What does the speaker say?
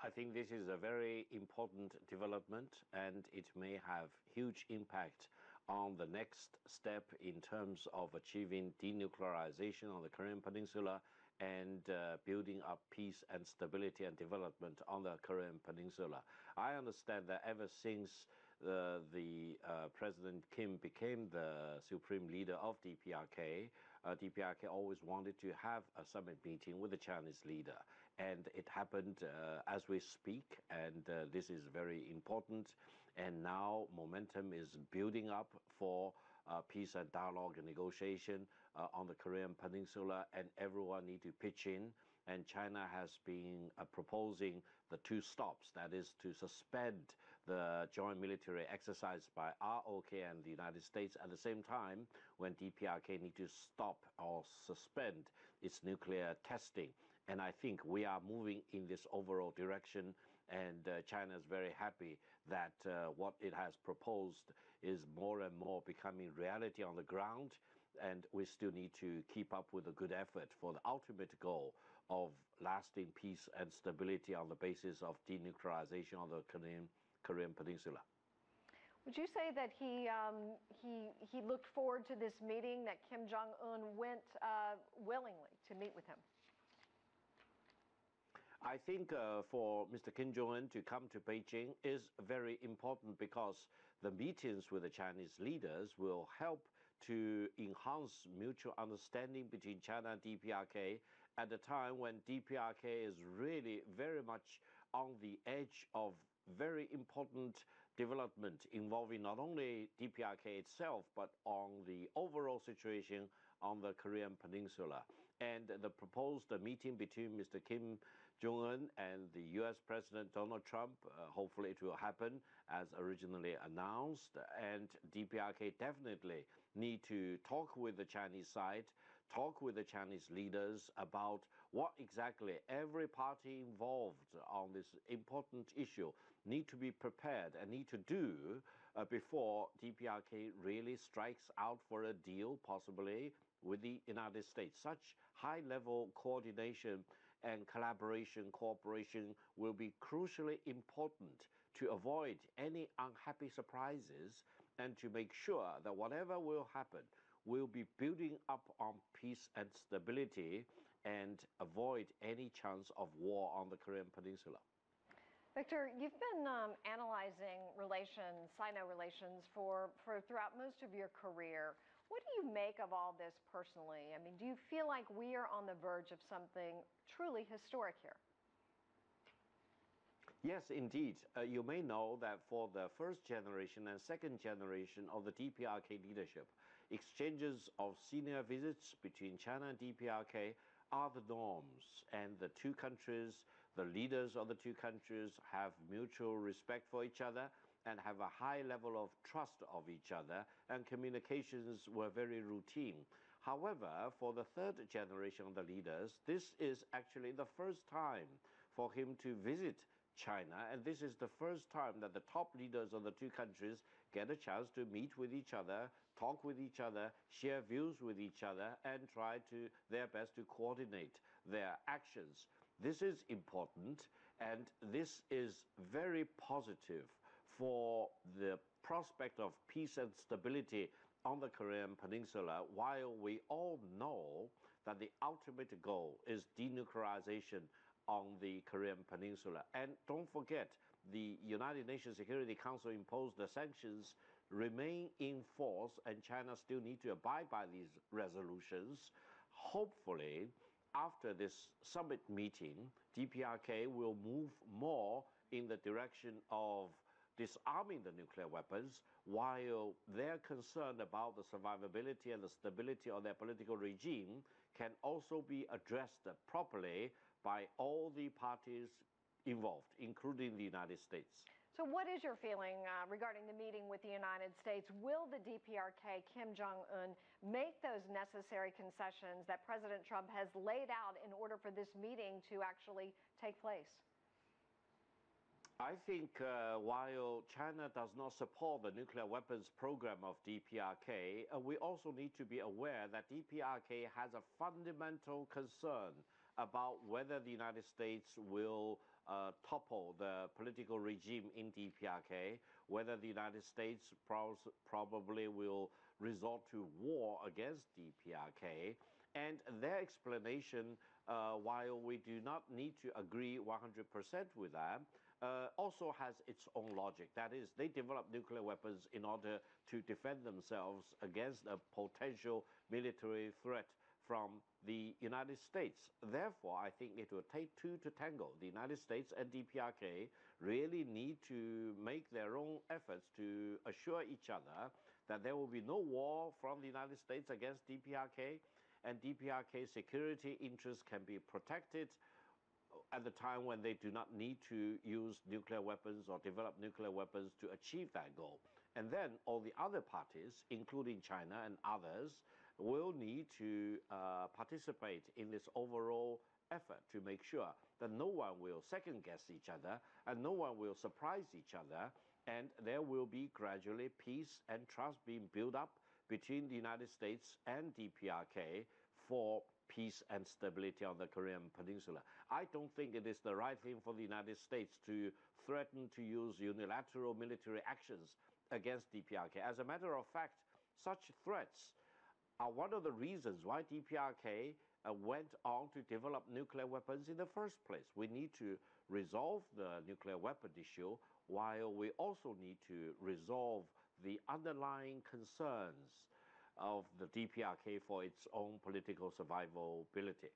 I think this is a very important development, and it may have huge impact on the next step in terms of achieving denuclearization on the Korean Peninsula and building up peace and stability and development on the Korean Peninsula. I understand that ever since President Kim became the supreme leader of DPRK, DPRK always wanted to have a summit meeting with the Chinese leader, and it happened as we speak, and this is very important. And now momentum is building up for peace and dialogue and negotiation on the Korean Peninsula, and everyone need to pitch in. And China has been proposing the two stops, that is to suspend the joint military exercise by ROK and the United States at the same time when DPRK need to stop or suspend its nuclear testing. And I think we are moving in this overall direction, and China is very happy that what it has proposed is more and more becoming reality on the ground. And we still need to keep up with a good effort for the ultimate goal of lasting peace and stability on the basis of denuclearization of the Korean Peninsula. Would you say that he looked forward to this meeting, that Kim Jong Un went willingly to meet with him? I think for Mr. Kim Jong Un to come to Beijing is very important, because the meetings with the Chinese leaders will help to enhance mutual understanding between China and DPRK at the time when DPRK is really very much on the edge of very important development involving not only DPRK itself, but on the overall situation on the Korean Peninsula. And the proposed meeting between Mr. Kim Jong Un and the US President Donald Trump, hopefully it will happen as originally announced. And DPRK definitely need to talk with the Chinese side, talk with the Chinese leaders about what exactly every party involved on this important issue need to be prepared and need to do before DPRK really strikes out for a deal, possibly with the United States. Such high-level coordination and collaboration, cooperation will be crucially important to avoid any unhappy surprises and to make sure that whatever will happen will be building up on peace and stability and avoid any chance of war on the Korean Peninsula. Victor, you've been analyzing relations, Sino relations, for throughout most of your career. What do you make of all this personally? I mean, do you feel like we are on the verge of something truly historic here? Yes, indeed. You may know that for the first generation and second generation of the DPRK leadership, exchanges of senior visits between China and DPRK are the norms, and the two countries, the leaders of the two countries, have mutual respect for each other and have a high level of trust of each other, and communications were very routine. However, for the third generation of the leaders, this is actually the first time for him to visit China, and this is the first time that the top leaders of the two countries get a chance to meet with each other, talk with each other, share views with each other, and try to their best to coordinate their actions. This is important, and this is very positive for the prospect of peace and stability on the Korean Peninsula, while we all know that the ultimate goal is denuclearization on the Korean Peninsula. And don't forget, the United Nations Security Council imposed the sanctions remain in force, and China still need to abide by these resolutions. Hopefully, after this summit meeting, DPRK will move more in the direction of disarming the nuclear weapons, while their concern about the survivability and the stability of their political regime can also be addressed properly by all the parties involved, including the United States. So what is your feeling regarding the meeting with the United States? Will the DPRK, Kim Jong Un, make those necessary concessions that President Trump has laid out in order for this meeting to actually take place? I think while China does not support the nuclear weapons program of DPRK, we also need to be aware that DPRK has a fundamental concern about whether the United States will topple the political regime in DPRK, whether the United States probably will resort to war against DPRK. And their explanation, while we do not need to agree 100% with them, also has its own logic. That is, they develop nuclear weapons in order to defend themselves against a potential military threat from the United States. Therefore, I think it will take two to tango. The United States and DPRK really need to make their own efforts to assure each other that there will be no war from the United States against DPRK, and DPRK security interests can be protected at the time when they do not need to use nuclear weapons or develop nuclear weapons to achieve that goal. And then all the other parties, including China and others, will need to participate in this overall effort to make sure that no one will second-guess each other and no one will surprise each other, and there will be gradually peace and trust being built up between the United States and DPRK for peace and stability on the Korean Peninsula. I don't think it is the right thing for the United States to threaten to use unilateral military actions against DPRK. As a matter of fact, such threats are one of the reasons why DPRK went on to develop nuclear weapons in the first place. We need to resolve the nuclear weapon issue, while we also need to resolve the underlying concerns of the DPRK for its own political survivability.